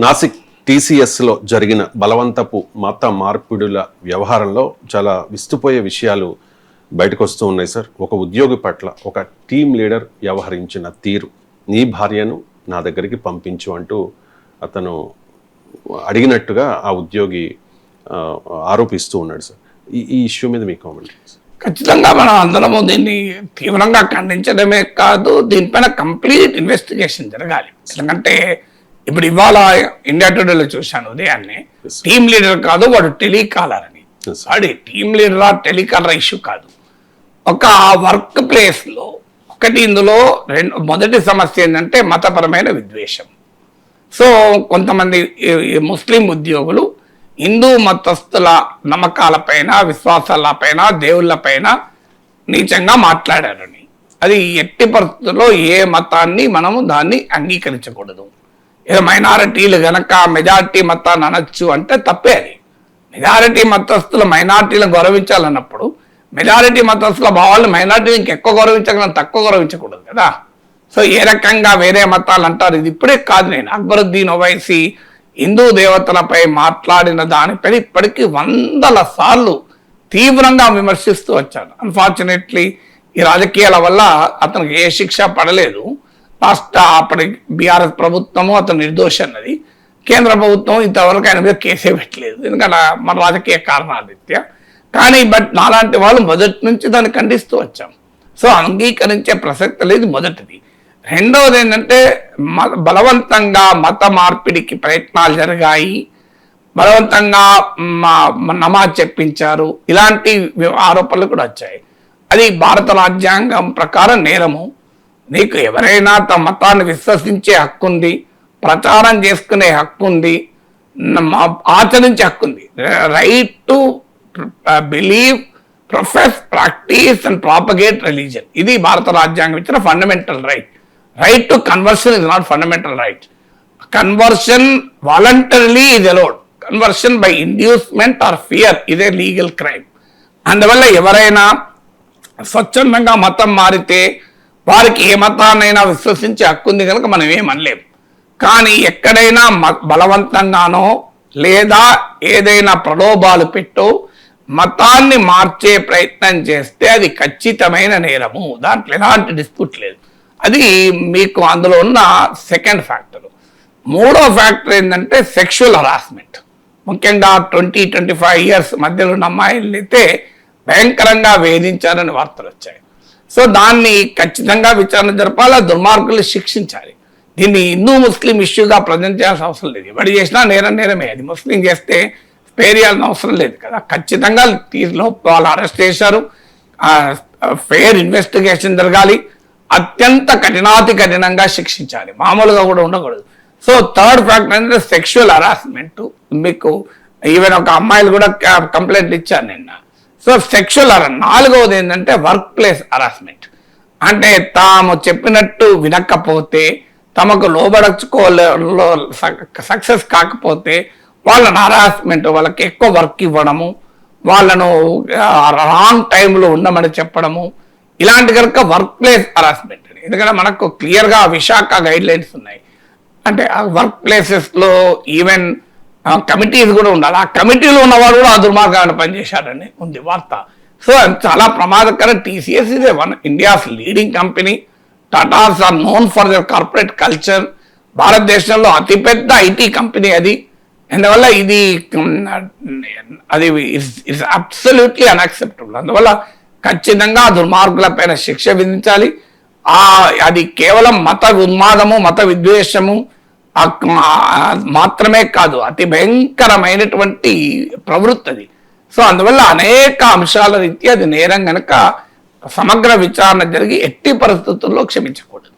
నాసిక్ టీసీఎస్లో జరిగిన బలవంతపు మత మార్పిడుల వ్యవహారంలో చాలా విస్తుపోయే విషయాలు బయటకు వస్తూ ఉన్నాయి సార్. ఒక ఉద్యోగి పట్ల ఒక టీం లీడర్ వ్యవహరించిన తీరు, నీ భార్యను నా దగ్గరికి పంపించు అంటూ అతను అడిగినట్టుగా ఆ ఉద్యోగి ఆరోపిస్తూ ఉన్నాడు సార్. ఈ ఇష్యూ మీద మీ కామెంట్? ఖచ్చితంగా మనం అందరము దీన్ని తీవ్రంగా ఖండించడమే కాదు, దీనిపైన కంప్లీట్ ఇన్వెస్టిగేషన్ జరగాలి. ఎందుకంటే ఇప్పుడు ఇవాళ ఇండియా టుడేలో చూశాను ఉదయాన్నే, టీమ్ లీడర్ కాదు వాడు టెలికాలర్ అని. వాడి టీమ్ లీడర్ టెలికాలర్ ఇష్యూ కాదు. ఒక వర్క్ ప్లేస్లో ఒకటి ఇందులో మొదటి సమస్య ఏంటంటే మతపరమైన విద్వేషం. సో కొంతమంది ముస్లిం ఉద్యోగులు హిందూ మతస్థుల నమ్మకాలపైన, విశ్వాసాలపైన, దేవుళ్ళపైన నీచంగా మాట్లాడారని. అది ఎట్టి పరిస్థితుల్లో ఏ మతాన్ని మనము దాన్ని అంగీకరించకూడదు. ఏదో మైనారిటీలు గనక మెజారిటీ మతాన్ని అనొచ్చు అంటే తప్పే. అది మెజారిటీ మతస్థుల మైనారిటీలను గౌరవించాలన్నప్పుడు మెజారిటీ మతస్థుల భావాలను మైనారిటీని ఇంకెక్కువ గౌరవించగలం, తక్కువ గౌరవించకూడదు కదా. సో ఏ రకంగా వేరే మతాలు అంటారు, ఇది ఇప్పుడే కాదు. నేను అక్బరుద్దీన్ ఓవైసీ హిందూ దేవతలపై మాట్లాడిన దానిపై ఇప్పటికీ 100 సార్లు తీవ్రంగా విమర్శిస్తూ వచ్చాను. అన్ఫార్చునేట్లీ ఈ రాజకీయాల వల్ల అతనికి ఏ శిక్ష పడలేదు. అప్పటి బీఆర్ఎస్ ప్రభుత్వము అతను నిర్దోషి అన్నది, కేంద్ర ప్రభుత్వం ఇంతవరకు ఆయన మీద కేసే పెట్టలేదు, ఎందుకంటే మన రాజకీయ కారణాల రీత్యా. కానీ నాలాంటి వాళ్ళు మొదటి నుంచి దాన్ని ఖండిస్తూ వచ్చాం. సో అంగీకరించే ప్రసక్తి లేదు, మొదటిది. రెండవది ఏంటంటే బలవంతంగా మత మార్పిడికి ప్రయత్నాలు జరిగాయి, బలవంతంగా నమాజ్ చెప్పించారు, ఇలాంటి ఆరోపణలు కూడా వచ్చాయి. అది భారత రాజ్యాంగం ప్రకారం నేరము. నీకు ఎవరైనా తమ మతాన్ని విశ్వసించే హక్కు ఉంది, ప్రచారం చేసుకునే హక్కు ఉంది, ఆచరించే హక్కు ఉంది. Right to believe, profess, practice and propagate religion. ఇది భారత రాజ్యాంగం ఇచ్చిన fundamental right. Right to conversion is not fundamental right. Conversion voluntarily is allowed. Conversion by inducement or fear is a legal crime. అందువల్ల ఎవరైనా స్వచ్ఛందంగా మతం మారితే వారికి ఏ మతాన్నైనా విశ్వసించే హక్కు ఉంది కనుక మనం ఏమనలేం. కానీ ఎక్కడైనా బలవంతంగానో లేదా ఏదైనా ప్రలోభాలు పెట్టో మతాన్ని మార్చే ప్రయత్నం చేస్తే అది ఖచ్చితమైన నేరము, దాంట్లో ఎలాంటి డిస్ప్యూట్ లేదు. అది మీకు అందులో ఉన్న సెకండ్ ఫ్యాక్టర్. మూడో ఫ్యాక్టర్ ఏంటంటే సెక్షువల్ హరాస్మెంట్. ముఖ్యంగా 20-25 ఇయర్స్ మధ్యలో ఉన్న అమ్మాయిల్ని అయితే భయంకరంగా వేధించారని వార్తలు వచ్చాయి. సో దాన్ని ఖచ్చితంగా విచారణ జరపాలి, దుర్మార్గులు శిక్షించాలి. దీన్ని హిందూ ముస్లిం ఇష్యూగా ప్రజెంట్ చేయాల్సిన అవసరం లేదు. ఎవరు చేసినా నేరమే. అది ముస్లిం చేస్తే స్పేర్ చేయాల్సిన అవసరం లేదు కదా. ఖచ్చితంగా వాళ్ళు అరెస్ట్ చేశారు, ఫెయిర్ ఇన్వెస్టిగేషన్ జరగాలి, అత్యంత కఠినంగా శిక్షించాలి, మామూలుగా కూడా ఉండకూడదు. సో థర్డ్ ఫ్యాక్టర్ అంటే సెక్షువల్ హరాస్మెంట్. మీకు ఈవెన్ ఒక అమ్మాయిలు కూడా కంప్లైంట్ ఇచ్చారు నిన్న. సో సెక్షువల్ నాలుగవది ఏంటంటే వర్క్ ప్లేస్ హరాస్మెంట్. అంటే తాము చెప్పినట్టు వినకపోతే, తమకు సక్సెస్ కాకపోతే వాళ్ళని హరాస్మెంట్, వాళ్ళకి ఎక్కువ వర్క్ ఇవ్వడము, వాళ్ళను రాంగ్ టైంలో ఉండమని చెప్పడము, ఇలాంటి కనుక వర్క్ ప్లేస్ హరాస్మెంట్. ఎందుకంటే మనకు క్లియర్గా విశాఖ గైడ్ లైన్స్ ఉన్నాయి. అంటే ఆ వర్క్ ప్లేసెస్లో ఈవెన్ కమిటీస్ కూడా ఉండాలి. ఆ కమిటీలో ఉన్నవాడు కూడా ఆ దుర్మార్గాన్ని పనిచేశాడని ఉంది వార్త. సో చాలా ప్రమాదకరం. TCS is one India's leading company. Tatas are known for their corporate culture. భారతదేశంలో అతిపెద్ద ఐటీ కంపెనీ అది. అందువల్ల అది ఇట్స్ అబ్సల్యూట్లీ అన్యాక్సెప్టబుల్. అందువల్ల ఖచ్చితంగా దుర్మార్గుల పైన శిక్ష విధించాలి. అది కేవలం మత ఉన్మాదము, మత విద్వేషము మాత్రమే కాదు, అతి భయంకరమైనటువంటి ప్రవృత్తి అది. సో అందువల్ల అనేక అంశాల రీత్యా అది నేరం కనుక సమగ్ర విచారణ జరిగి ఎట్టి పరిస్థితుల్లో క్షమించకూడదు.